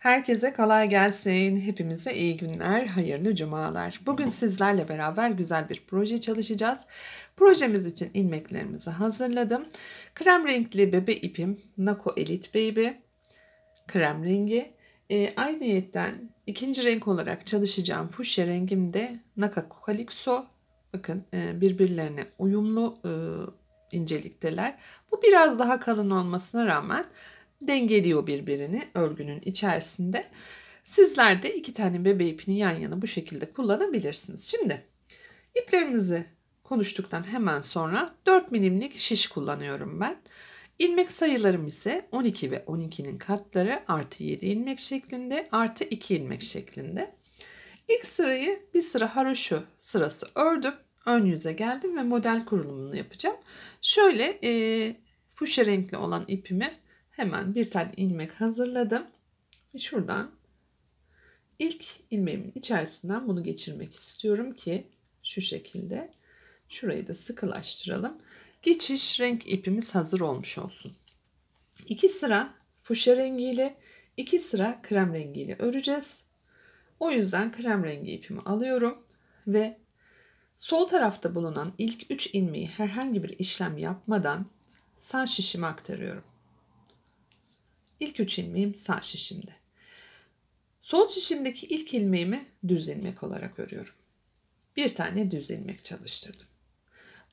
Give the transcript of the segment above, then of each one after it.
Herkese kolay gelsin. Hepimize iyi günler, hayırlı cumalar. Bugün sizlerle beraber güzel bir proje çalışacağız. Projemiz için ilmeklerimizi hazırladım. Krem renkli bebe ipim Nako Elite Baby. Krem rengi. Ayrıyetten ikinci renk olarak çalışacağım fuşya rengim de Naka Calypso. Bakın birbirlerine uyumlu incelikteler. Bu biraz daha kalın olmasına rağmen dengeliyor birbirini örgünün içerisinde. Sizler de iki tane bebe ipini yan yana bu şekilde kullanabilirsiniz. Şimdi iplerimizi konuştuktan hemen sonra 4 milimlik şiş kullanıyorum ben. İlmek sayılarım ise 12 ve 12'nin katları artı 7 ilmek şeklinde artı 2 ilmek şeklinde. İlk sırayı bir sıra haroşa sırası ördüm. Ön yüze geldim ve model kurulumunu yapacağım. Şöyle fuşya renkli olan ipimi hemen bir tane ilmek hazırladım. Ve şuradan ilk ilmeğimin içerisinden bunu geçirmek istiyorum ki şu şekilde şurayı da sıkılaştıralım. Geçiş renk ipimiz hazır olmuş olsun. 2 sıra fuşya rengiyle 2 sıra krem rengiyle öreceğiz. O yüzden krem rengi ipimi alıyorum ve sol tarafta bulunan ilk 3 ilmeği herhangi bir işlem yapmadan sağ şişime aktarıyorum. İlk 3 ilmeğim sağ şişimde. Sol şişimdeki ilk ilmeğimi düz ilmek olarak örüyorum. Bir tane düz ilmek çalıştırdım.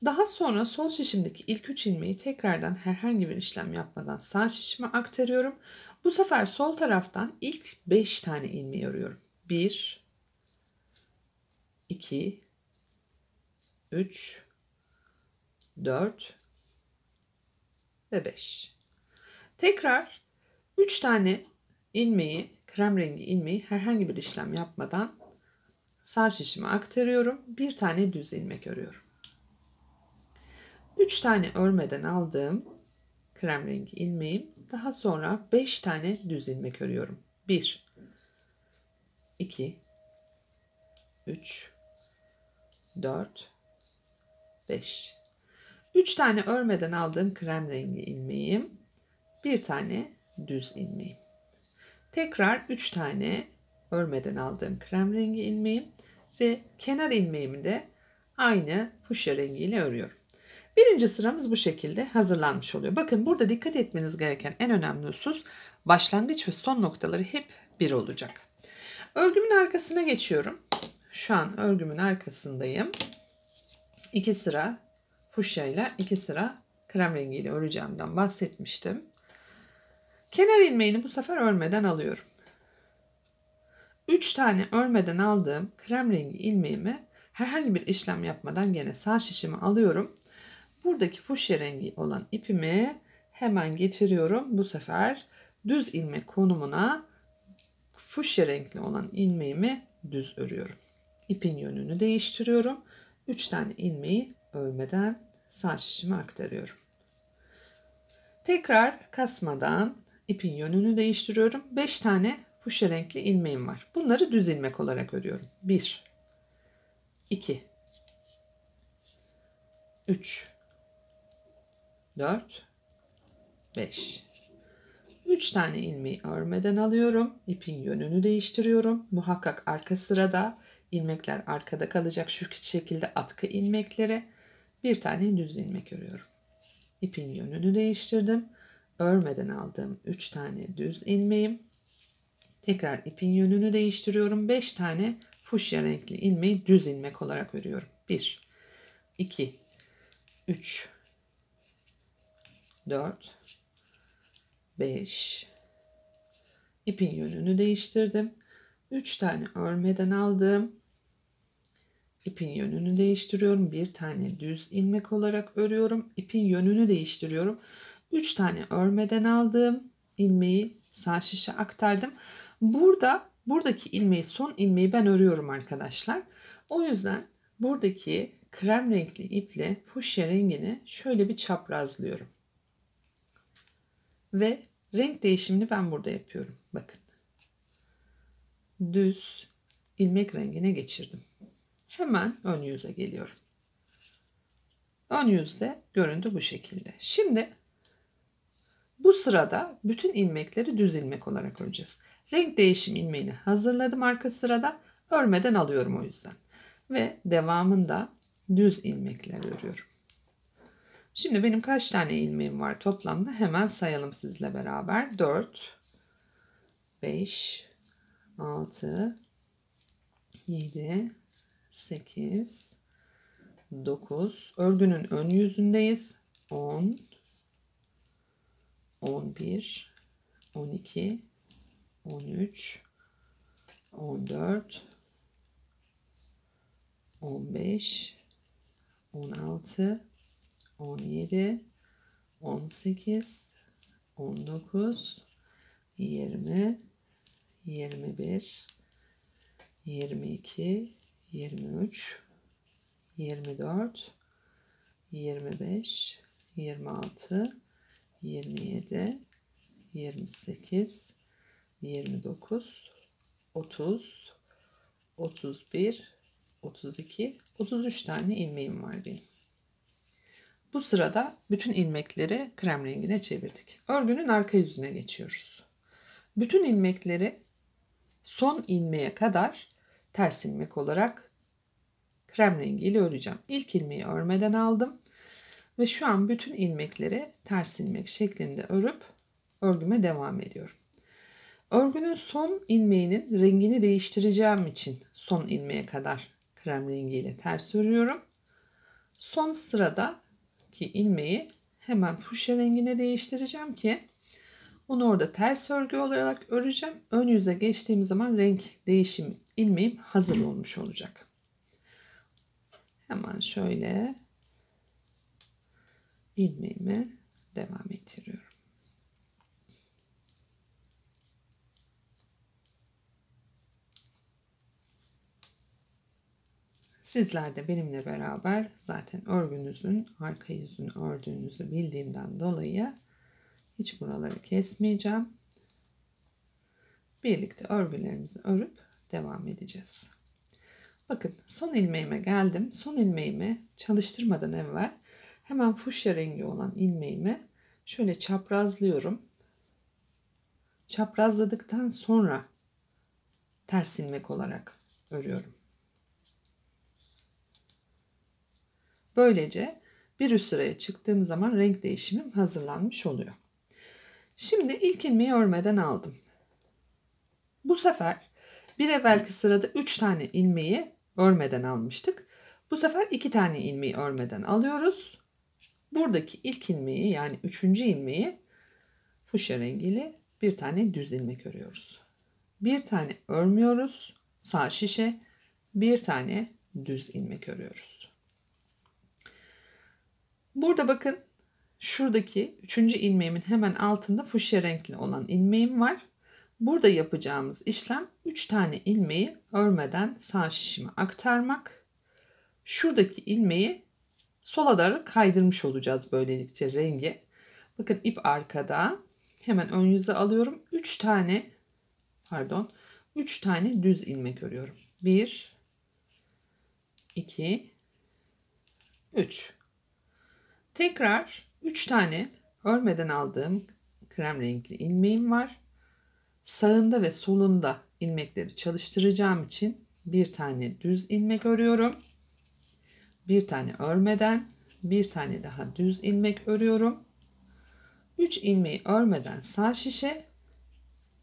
Daha sonra sol şişimdeki ilk 3 ilmeği tekrardan herhangi bir işlem yapmadan sağ şişime aktarıyorum. Bu sefer sol taraftan ilk 5 tane ilmeği örüyorum. 1, 2, 3, 4 ve 5. Tekrar 3 tane ilmeği, krem rengi ilmeği herhangi bir işlem yapmadan sağ şişime aktarıyorum. Bir tane düz ilmek örüyorum. 3 tane örmeden aldığım krem rengi ilmeğim. Daha sonra 5 tane düz ilmek örüyorum. 1, 2, 3, 4, 5. 3 tane örmeden aldığım krem rengi ilmeğim. Bir tane düz ilmeğim. Tekrar 3 tane örmeden aldığım krem rengi ilmeğim ve kenar ilmeğimi de aynı fuşya rengiyle örüyorum. Birinci sıramız bu şekilde hazırlanmış oluyor. Bakın burada dikkat etmeniz gereken en önemli husus başlangıç ve son noktaları hep bir olacak. Örgümün arkasına geçiyorum. Şu an örgümün arkasındayım. 2 sıra fuşya ile 2 sıra krem rengiyle öreceğimden bahsetmiştim. Kenar ilmeğini bu sefer örmeden alıyorum. 3 tane örmeden aldığım krem rengi ilmeğimi herhangi bir işlem yapmadan gene sağ şişime alıyorum. Buradaki fuşya rengi olan ipimi hemen getiriyorum. Bu sefer düz ilmek konumuna fuşya renkli olan ilmeğimi düz örüyorum. İpin yönünü değiştiriyorum. 3 tane ilmeği örmeden sağ şişime aktarıyorum. Tekrar kasmadan ipin yönünü değiştiriyorum. 5 tane fuşya renkli ilmeğim var. Bunları düz ilmek olarak örüyorum. 1, 2, 3, 4, 5. 3 tane ilmeği örmeden alıyorum. İpin yönünü değiştiriyorum. Muhakkak arka sırada ilmekler arkada kalacak şu şekilde atkı ilmekleri. Bir tane düz ilmek örüyorum. İpin yönünü değiştirdim. Örmeden aldığım 3 tane düz ilmeğim. Tekrar ipin yönünü değiştiriyorum. 5 tane fuşya renkli ilmeği düz ilmek olarak örüyorum. 1, 2, 3, 4, 5. İpin yönünü değiştirdim. 3 tane örmeden aldım. İpin yönünü değiştiriyorum. Bir tane düz ilmek olarak örüyorum. İpin yönünü değiştiriyorum. 3 tane örmeden aldığım ilmeği sağ şişe aktardım. Buradaki ilmeği, son ilmeği ben örüyorum arkadaşlar. O yüzden buradaki krem renkli iple fuşya rengini şöyle bir çaprazlıyorum. Ve renk değişimini ben burada yapıyorum. Bakın. Düz ilmek rengine geçirdim. Hemen ön yüze geliyorum. Ön yüzde görüntü bu şekilde. Şimdi Bu sırada bütün ilmekleri düz ilmek olarak öreceğiz. Renk değişim ilmeğini hazırladım arka sırada. Örmeden alıyorum o yüzden. Ve devamında düz ilmekler örüyorum. Şimdi benim kaç tane ilmeğim var toplamda? Hemen sayalım sizle beraber. 4, 5, 6, 7, 8, 9. Örgünün ön yüzündeyiz. 10, 11, 12, 13, 14, 15, 16, 17, 18, 19, 20, 21, 22, 23, 24, 25, 26, 27, 28, 29, 30, 31, 32, 33 tane ilmeğim var benim. Bu sırada bütün ilmekleri krem rengine çevirdik. Örgünün arka yüzüne geçiyoruz. Bütün ilmekleri son ilmeğe kadar ters ilmek olarak krem rengiyle öreceğim. İlk ilmeği örmeden aldım ve şu an bütün ilmekleri ters ilmek şeklinde örüp örgüme devam ediyorum. Örgünün son ilmeğinin rengini değiştireceğim için son ilmeğe kadar krem rengiyle ters örüyorum. Son sıradaki ilmeği hemen fuşya rengine değiştireceğim ki onu orada ters örgü olarak öreceğim. Ön yüze geçtiğim zaman renk değişim ilmeğim hazır olmuş olacak. Hemen şöyle ilmeğimi devam ettiriyorum. Sizler de benimle beraber zaten örgünüzün arka yüzünü ördüğünüzü bildiğimden dolayı hiç buraları kesmeyeceğim. Birlikte örgülerimizi örüp devam edeceğiz. Bakın son ilmeğime geldim. Son ilmeğimi çalıştırmadan evvel hemen fuşya rengi olan ilmeğimi şöyle çaprazlıyorum. Çaprazladıktan sonra ters ilmek olarak örüyorum. Böylece bir üst sıraya çıktığım zaman renk değişimim hazırlanmış oluyor. Şimdi ilk ilmeği örmeden aldım. Bu sefer bir evvelki sırada 3 tane ilmeği örmeden almıştık. Bu sefer 2 tane ilmeği örmeden alıyoruz. Buradaki ilk ilmeği yani 3. ilmeği fuşya rengiyle bir tane düz ilmek örüyoruz. Bir tane örmüyoruz. Sağ şişe, bir tane düz ilmek örüyoruz. Burada bakın şuradaki 3. ilmeğimin hemen altında fuşya renkli olan ilmeğim var. Burada yapacağımız işlem 3 tane ilmeği örmeden sağ şişime aktarmak. Şuradaki ilmeği sola doğru kaydırmış olacağız böylelikle rengi. Bakın ip arkada. Hemen ön yüze alıyorum. 3 tane düz ilmek örüyorum. 1 2 3. Tekrar 3 tane örmeden aldığım krem renkli ilmeğim var. Sağında ve solunda ilmekleri çalıştıracağım için bir tane düz ilmek örüyorum. Bir tane örmeden, bir tane daha düz ilmek örüyorum. 3 ilmeği örmeden sağ şişe,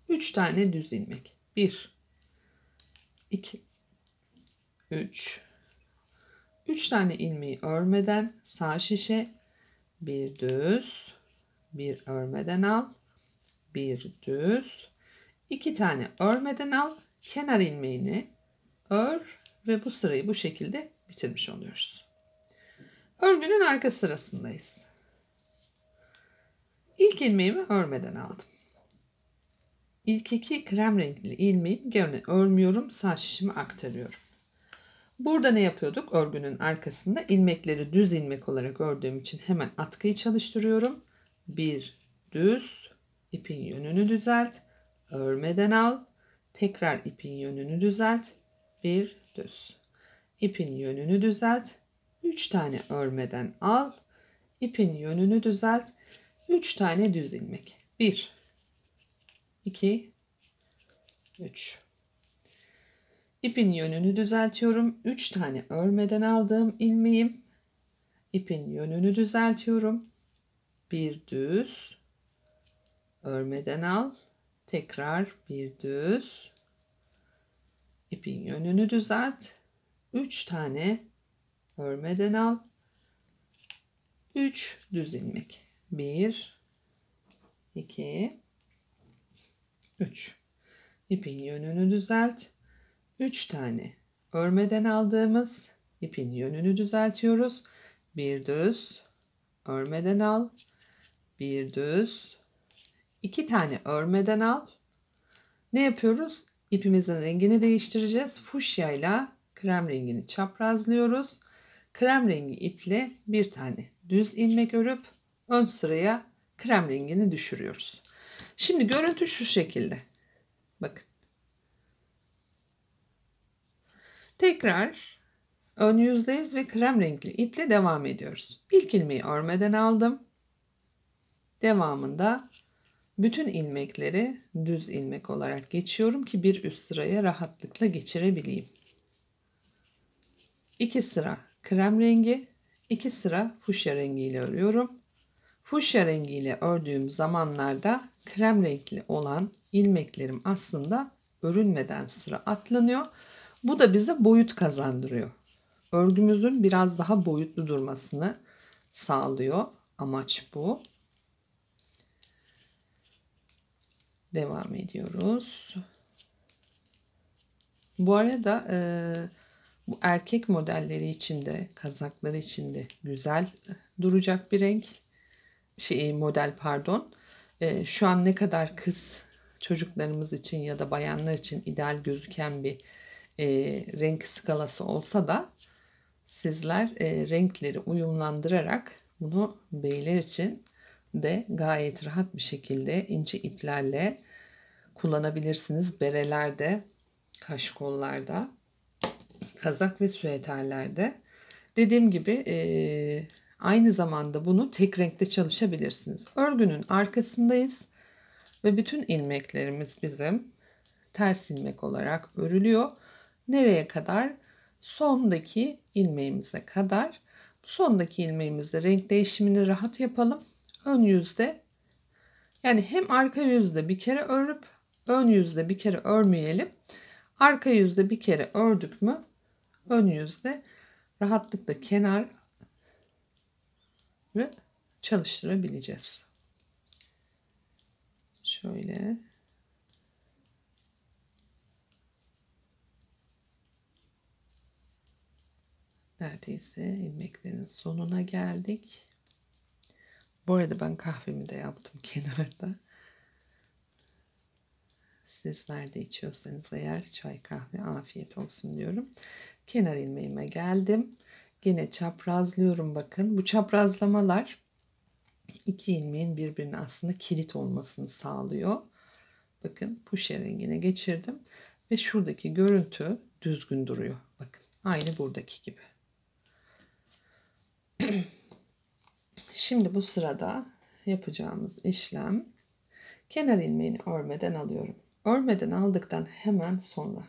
3 tane düz ilmek. 1 2 3 3 tane ilmeği örmeden sağ şişe, bir düz, bir örmeden al, bir düz, 2 tane örmeden al, kenar ilmeğini ör ve bu sırayı bu şekilde bitirmiş oluyoruz. Örgünün arka sırasındayız. İlk ilmeğimi örmeden aldım. İlk 2 krem renkli ilmeğimi gene örmüyorum, sağ şişime aktarıyorum. Burada ne yapıyorduk? Örgünün arkasında ilmekleri düz ilmek olarak ördüğüm için hemen atkıyı çalıştırıyorum. Bir düz, ipin yönünü düzelt, örmeden al, tekrar ipin yönünü düzelt, bir düz. İpin yönünü düzelt, 3 tane örmeden al, ipin yönünü düzelt, 3 tane düz ilmek. 1, 2, 3. İpin yönünü düzeltiyorum. 3 tane örmeden aldığım ilmeğim. İpin yönünü düzeltiyorum. Bir düz, örmeden al. Tekrar bir düz. İpin yönünü düzelt. 3 tane örmeden al. 3 düz ilmek. 1, 2, 3. İpin yönünü düzelt. 3 tane örmeden aldığımız ipin yönünü düzeltiyoruz. Bir düz, örmeden al. Bir düz, 2 tane örmeden al. Ne yapıyoruz? İpimizin rengini değiştireceğiz. Fuşya ile krem rengini çaprazlıyoruz. Krem rengi iple bir tane düz ilmek örüp ön sıraya krem rengini düşürüyoruz. Şimdi görüntü şu şekilde. Bakın. Tekrar ön yüzdeyiz ve krem renkli iple devam ediyoruz. İlk ilmeği örmeden aldım. Devamında bütün ilmekleri düz ilmek olarak geçiyorum ki bir üst sıraya rahatlıkla geçirebileyim. 2 sıra krem rengi, 2 sıra fuşya rengiyle örüyorum. Fuşya rengiyle ördüğüm zamanlarda krem renkli olan ilmeklerim aslında örülmeden sıra atlanıyor. Bu da bize boyut kazandırıyor. Örgümüzün biraz daha boyutlu durmasını sağlıyor. Amaç bu. Devam ediyoruz. Bu arada bu erkek modelleri için de, kazakları için de güzel duracak bir renk. Model pardon. Şu an ne kadar kız çocuklarımız için ya da bayanlar için ideal gözüken bir renk skalası olsa da sizler renkleri uyumlandırarak bunu beyler için de gayet rahat bir şekilde ince iplerle kullanabilirsiniz. Berelerde, kaşkollarda, kazak ve süeterlerde. Dediğim gibi aynı zamanda bunu tek renkte çalışabilirsiniz. Örgünün arkasındayız ve bütün ilmeklerimiz bizim ters ilmek olarak örülüyor. Nereye kadar? Sondaki ilmeğimize kadar. Bu sondaki ilmeğimizde renk değişimini rahat yapalım. Ön yüzde, yani hem arka yüzde bir kere örüp ön yüzde bir kere örmeyelim. Arka yüzde bir kere ördük mü ön yüzde rahatlıkla kenar ve çalıştırabileceğiz. Şöyle. Neredeyse ilmeklerin sonuna geldik. Bu arada ben kahvemi de yaptım kenarda. Sizler de içiyorsanız eğer çay kahve afiyet olsun diyorum. Kenar ilmeğime geldim. Yine çaprazlıyorum bakın. Bu çaprazlamalar iki ilmeğin birbirine aslında kilit olmasını sağlıyor. Bakın fuşya rengine geçirdim. Ve şuradaki görüntü düzgün duruyor. Bakın aynı buradaki gibi. Şimdi bu sırada yapacağımız işlem kenar ilmeğini örmeden alıyorum. Örmeden aldıktan hemen sonra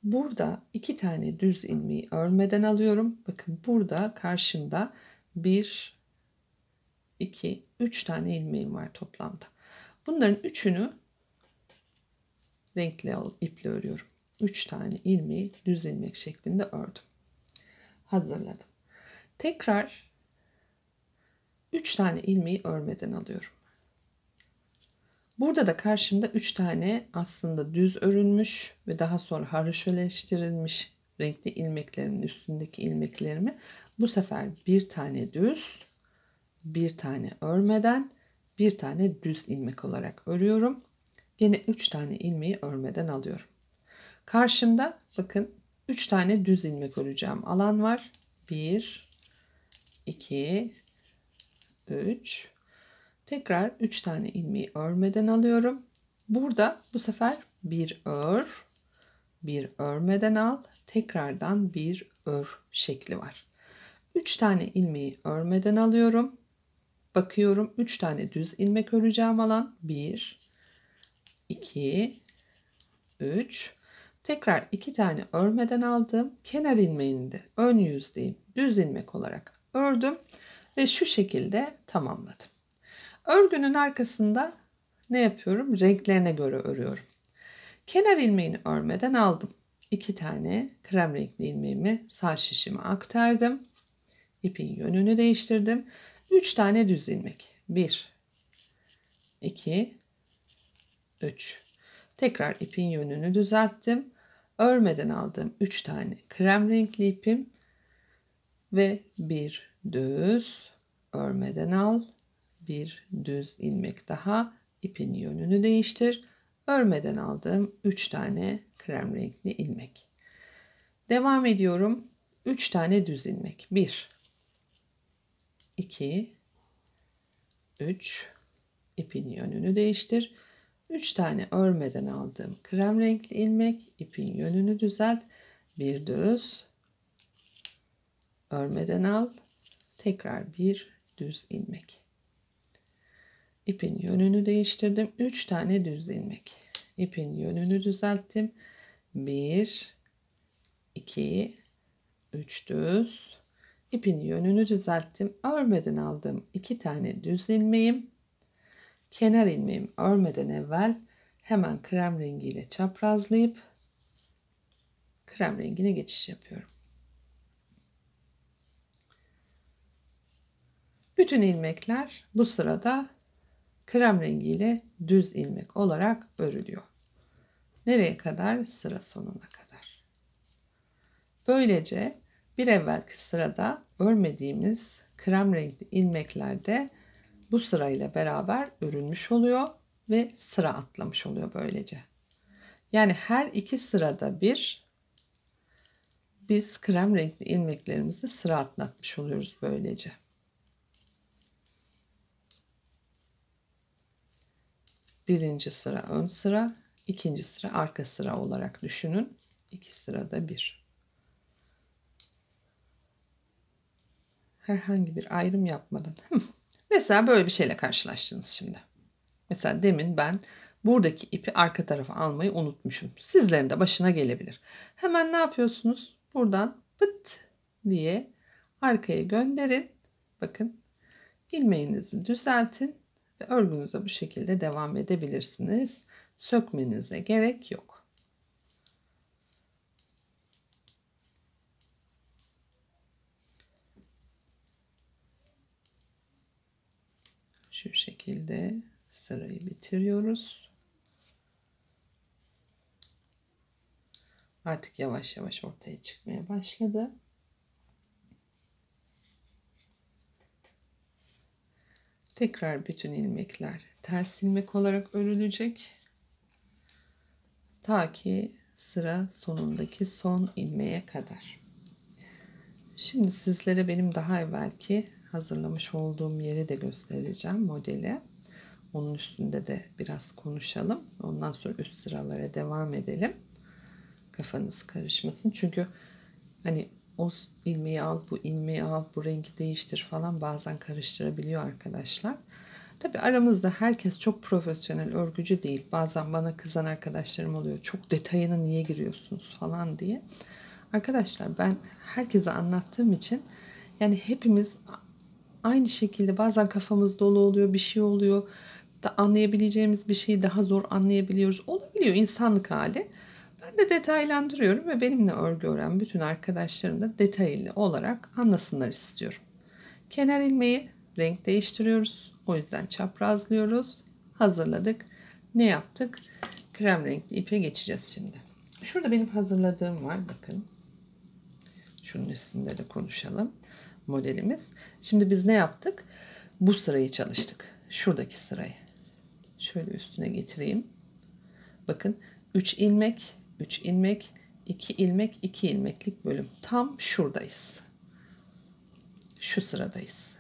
burada 2 tane düz ilmeği örmeden alıyorum. Bakın burada karşımda 1, 2, 3 tane ilmeğim var toplamda. Bunların üçünü renkli iple örüyorum. 3 tane ilmeği düz ilmek şeklinde ördüm. Hazırladım. Tekrar 3 tane ilmeği örmeden alıyorum. Burada da karşımda 3 tane aslında düz örülmüş ve daha sonra haroşeleştirilmiş renkli ilmeklerimin üstündeki ilmeklerimi bu sefer bir tane düz, bir tane örmeden, bir tane düz ilmek olarak örüyorum. Yine 3 tane ilmeği örmeden alıyorum. Karşımda bakın 3 tane düz ilmek öreceğim alan var. 1, 2, 3. Tekrar 3 tane ilmeği örmeden alıyorum. Burada bu sefer bir ör, bir örmeden al, tekrardan bir ör şekli var. 3 tane ilmeği örmeden alıyorum. Bakıyorum 3 tane düz ilmek öreceğim alan. 1, 2, 3. Tekrar 2 tane örmeden aldım. Kenar ilmeğini de ön yüzdeyim düz ilmek olarak ördüm ve şu şekilde tamamladım. Örgünün arkasında ne yapıyorum? Renklerine göre örüyorum. Kenar ilmeğini örmeden aldım. 2 tane krem renkli ilmeğimi sağ şişime aktardım. İpin yönünü değiştirdim. 3 tane düz ilmek. 1, 2, 3. Tekrar ipin yönünü düzelttim. Örmeden aldığım 3 tane krem renkli ipim ve bir düz örmeden al. Bir düz ilmek daha. İpin yönünü değiştir. Örmeden aldığım 3 tane krem renkli ilmek. Devam ediyorum. 3 tane düz ilmek. 1, 2, 3. İpin yönünü değiştir. 3 tane örmeden aldığım krem renkli ilmek, ipin yönünü düzelt. Bir düz örmeden al. Tekrar bir düz ilmek. İpin yönünü değiştirdim. 3 tane düz ilmek. İpin yönünü düzelttim. 1, 2, 3 düz. İpin yönünü düzelttim. Örmeden aldığım 2 tane düz ilmeğim. Kenar ilmeğimi örmeden evvel hemen krem rengiyle çaprazlayıp krem rengine geçiş yapıyorum. Bütün ilmekler bu sırada krem rengiyle düz ilmek olarak örülüyor. Nereye kadar? Sıra sonuna kadar. Böylece bir evvelki sırada örmediğimiz krem renkli ilmekler de bu sırayla beraber örülmüş oluyor ve sıra atlamış oluyor böylece. Yani her iki sırada bir biz krem renkli ilmeklerimizi sıra atlatmış oluyoruz böylece. Birinci sıra ön sıra, ikinci sıra arka sıra olarak düşünün. İki sırada bir. Herhangi bir ayrım yapmadan. Mesela böyle bir şeyle karşılaştınız şimdi. Mesela demin ben buradaki ipi arka tarafa almayı unutmuşum. Sizlerin de başına gelebilir. Hemen ne yapıyorsunuz? Buradan pıt diye arkaya gönderin. Bakın ilmeğinizi düzeltin ve örgünüze bu şekilde devam edebilirsiniz. Sökmenize gerek yok. Şu şekilde sırayı bitiriyoruz. Artık yavaş yavaş ortaya çıkmaya başladı. Tekrar bütün ilmekler ters ilmek olarak örülecek. Ta ki sıra sonundaki son ilmeğe kadar. Şimdi sizlere benim daha evvelki hazırlamış olduğum yeri de göstereceğim, modeli. Onun üstünde de biraz konuşalım. Ondan sonra üst sıralara devam edelim. Kafanız karışmasın. Çünkü hani o ilmeği al, bu ilmeği al, bu rengi değiştir falan bazen karıştırabiliyor arkadaşlar. Tabi aramızda herkes çok profesyonel örgücü değil. Bazen bana kızan arkadaşlarım oluyor. Çok detayına niye giriyorsunuz falan diye. Arkadaşlar ben herkese anlattığım için yani hepimiz aynı şekilde bazen kafamız dolu oluyor, bir şey oluyor. Da anlayabileceğimiz bir şeyi daha zor anlayabiliyoruz. Olabiliyor, insanlık hali. Ben de detaylandırıyorum ve benimle örgü öğren bütün arkadaşlarım da detaylı olarak anlasınlar istiyorum. Kenar ilmeği renk değiştiriyoruz. O yüzden çaprazlıyoruz. Hazırladık. Ne yaptık? Krem renkli ipe geçeceğiz şimdi. Şurada benim hazırladığım var. Bakın. Şunun üstünde de konuşalım. Modelimiz. Şimdi biz ne yaptık? Bu sırayı çalıştık. Şuradaki sırayı. Şöyle üstüne getireyim. Bakın 3 ilmek, 3 ilmek, 2 ilmek, 2 ilmeklik bölüm. Tam şuradayız. Şu sıradayız.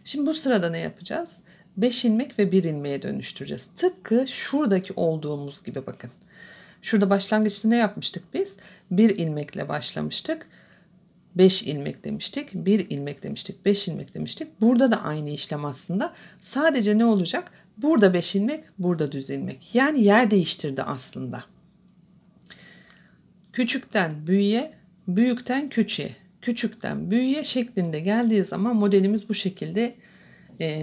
Şimdi bu sırada ne yapacağız? 5 ilmek ve 1 ilmeğe dönüştüreceğiz. Tıpkı şuradaki olduğumuz gibi bakın. Şurada başlangıçta ne yapmıştık biz? 1 ilmekle başlamıştık. 5 ilmek demiştik, 1 ilmek demiştik, 5 ilmek demiştik. Burada da aynı işlem aslında. Sadece ne olacak? Burada 5 ilmek, burada düz ilmek. Yani yer değiştirdi aslında. Küçükten büyüğe, büyükten küçüğe, küçükten büyüğe şeklinde geldiği zaman modelimiz bu şekilde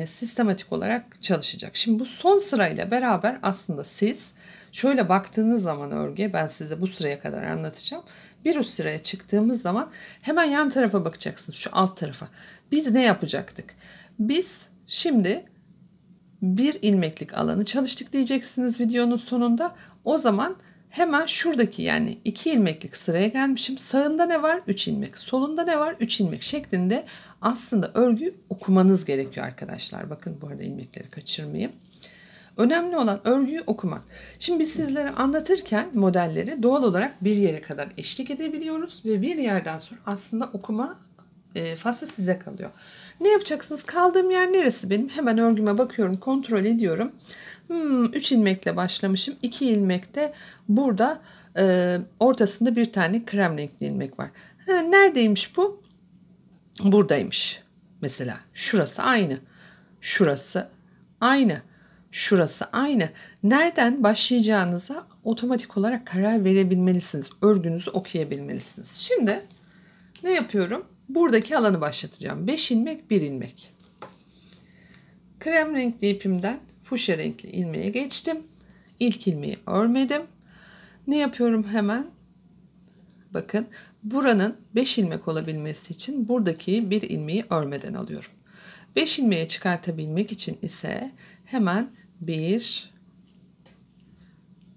sistematik olarak çalışacak. Şimdi bu son sırayla beraber aslında siz şöyle baktığınız zaman örgüye, ben size bu sıraya kadar anlatacağım. Bir üst sıraya çıktığımız zaman hemen yan tarafa bakacaksınız, şu alt tarafa. Biz ne yapacaktık? Biz şimdi bir ilmeklik alanı çalıştık diyeceksiniz videonun sonunda. O zaman hemen şuradaki, yani 2 ilmeklik sıraya gelmişim. Sağında ne var? 3 ilmek. Solunda ne var? 3 ilmek şeklinde aslında örgü okumanız gerekiyor arkadaşlar. Bakın bu arada ilmekleri kaçırmayayım. Önemli olan örgüyü okumak. Şimdi biz sizlere anlatırken modelleri doğal olarak bir yere kadar eşlik edebiliyoruz ve bir yerden sonra aslında okuma faslı size kalıyor. Ne yapacaksınız? Kaldığım yer neresi benim? Hemen örgüme bakıyorum, kontrol ediyorum. 3 ilmekle başlamışım. 2 ilmekte burada ortasında bir tane krem renkli ilmek var. Neredeymiş bu? Buradaymış. Mesela şurası aynı. Şurası aynı. Şurası aynı. Nereden başlayacağınıza otomatik olarak karar verebilmelisiniz. Örgünüzü okuyabilmelisiniz. Şimdi ne yapıyorum? Buradaki alanı başlatacağım. 5 ilmek, 1 ilmek. Krem renkli ipimden fuşya renkli ilmeğe geçtim. İlk ilmeği örmedim. Ne yapıyorum hemen? Bakın, buranın 5 ilmek olabilmesi için buradaki 1 ilmeği örmeden alıyorum. 5 ilmeğe çıkartabilmek için ise hemen 1,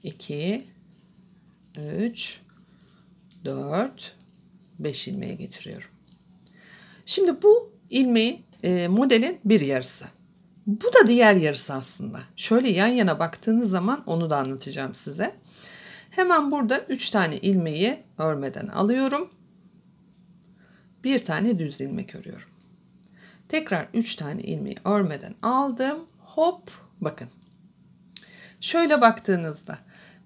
2, 3, 4, 5 ilmeğe getiriyorum. Şimdi bu ilmeğin modelin bir yarısı. Bu da diğer yarısı aslında. Şöyle yan yana baktığınız zaman onu da anlatacağım size. Hemen burada 3 tane ilmeği örmeden alıyorum. Bir tane düz ilmek örüyorum. Tekrar 3 tane ilmeği örmeden aldım. Hop, bakın. Şöyle baktığınızda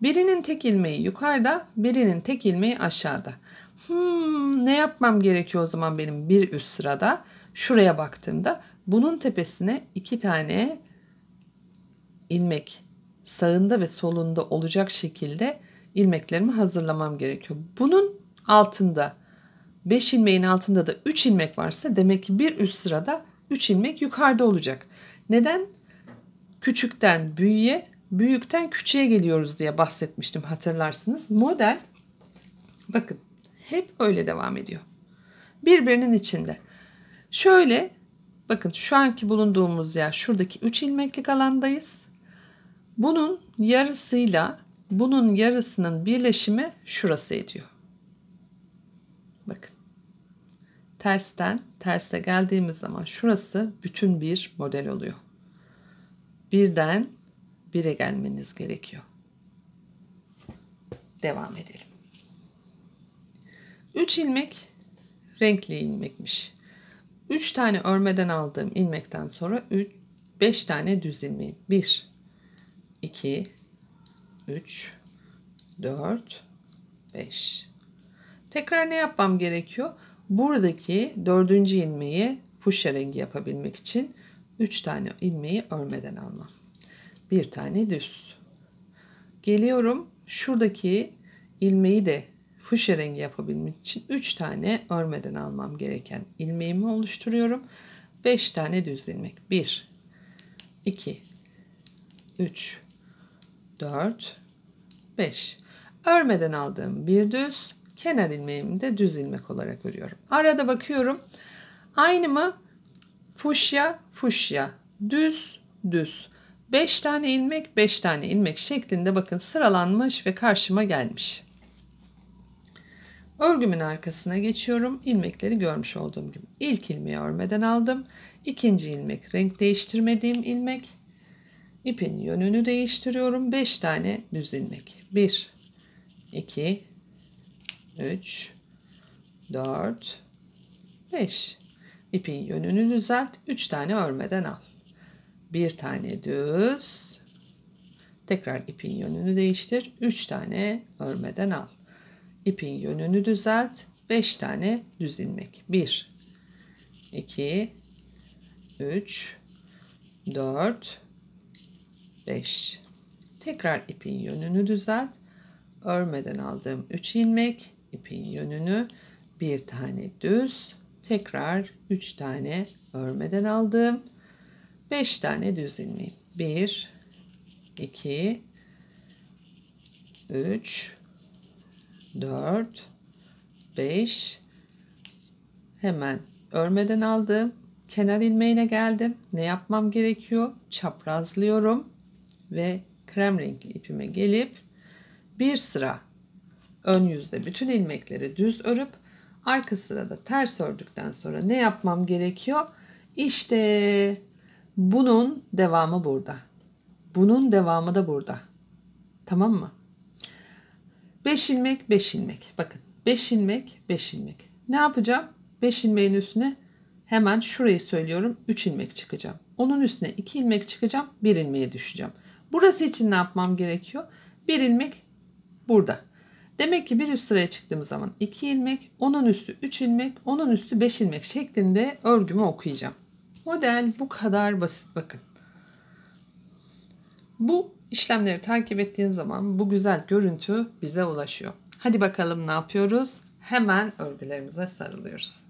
birinin tek ilmeği yukarıda, birinin tek ilmeği aşağıda. Ne yapmam gerekiyor o zaman benim bir üst sırada? Şuraya baktığımda bunun tepesine 2 tane ilmek sağında ve solunda olacak şekilde ilmeklerimi hazırlamam gerekiyor. Bunun altında 5 ilmeğin altında da 3 ilmek varsa demek ki bir üst sırada 3 ilmek yukarıda olacak. Neden? Küçükten büyüğe, büyükten küçüğe geliyoruz diye bahsetmiştim, hatırlarsınız. Model bakın hep öyle devam ediyor. Birbirinin içinde. Şöyle bakın, şu anki bulunduğumuz yer, şuradaki 3 ilmeklik alandayız. Bunun yarısıyla bunun yarısının birleşimi şurası ediyor. Bakın. Tersten terse geldiğimiz zaman şurası bütün bir model oluyor. Birden 1'e gelmeniz gerekiyor. Devam edelim. 3 ilmek renkli ilmekmiş. 3 tane örmeden aldığım ilmekten sonra 5 tane düz ilmeğim. 1, 2, 3, 4, 5. Tekrar ne yapmam gerekiyor? Buradaki 4. ilmeği fuşya rengi yapabilmek için 3 tane ilmeği örmeden almam. Bir tane düz. Geliyorum, şuradaki ilmeği de fuşya rengi yapabilmek için 3 tane örmeden almam gereken ilmeğimi oluşturuyorum. 5 tane düz ilmek. 1, 2, 3, 4, 5. Örmeden aldığım bir düz, kenar ilmeğimi de düz ilmek olarak örüyorum. Arada bakıyorum. Aynı mı? Fuşya, fuşya, düz, düz. 5 tane ilmek, 5 tane ilmek şeklinde bakın sıralanmış ve karşıma gelmiş. Örgümün arkasına geçiyorum. İlmekleri görmüş olduğum gibi. İlk ilmeği örmeden aldım. İkinci ilmek renk değiştirmediğim ilmek. İpin yönünü değiştiriyorum. 5 tane düz ilmek. 1, 2, 3, 4, 5. İpin yönünü düzelt. 3 tane örmeden al. Bir tane düz. Tekrar ipin yönünü değiştir. 3 tane örmeden al. İpin yönünü düzelt. 5 tane düz ilmek. 1, 2, 3, 4, 5. Tekrar ipin yönünü düzelt. Örmeden aldığım 3 ilmek, ipin yönünü, bir tane düz, tekrar 3 tane örmeden aldığım 5 tane düz ilmeğim. 1, 2, 3, 4, 5. Hemen örmeden aldım. Kenar ilmeğine geldim. Ne yapmam gerekiyor? Çaprazlıyorum ve krem renkli ipime gelip bir sıra ön yüzde bütün ilmekleri düz örüp arka sırada ters ördükten sonra ne yapmam gerekiyor? İşte bunun devamı burada. Bunun devamı da burada. Tamam mı? 5 ilmek, 5 ilmek. Bakın 5 ilmek, 5 ilmek. Ne yapacağım? 5 ilmeğin üstüne hemen şurayı söylüyorum. 3 ilmek çıkacağım. Onun üstüne 2 ilmek çıkacağım. 1 ilmeğe düşeceğim. Burası için ne yapmam gerekiyor? 1 ilmek burada. Demek ki bir üst sıraya çıktığım zaman 2 ilmek, onun üstü 3 ilmek, onun üstü 5 ilmek şeklinde örgümü okuyacağım. Model bu kadar basit bakın. Bu işlemleri takip ettiğin zaman bu güzel görüntü bize ulaşıyor. Hadi bakalım ne yapıyoruz? Hemen örgülerimize sarılıyoruz.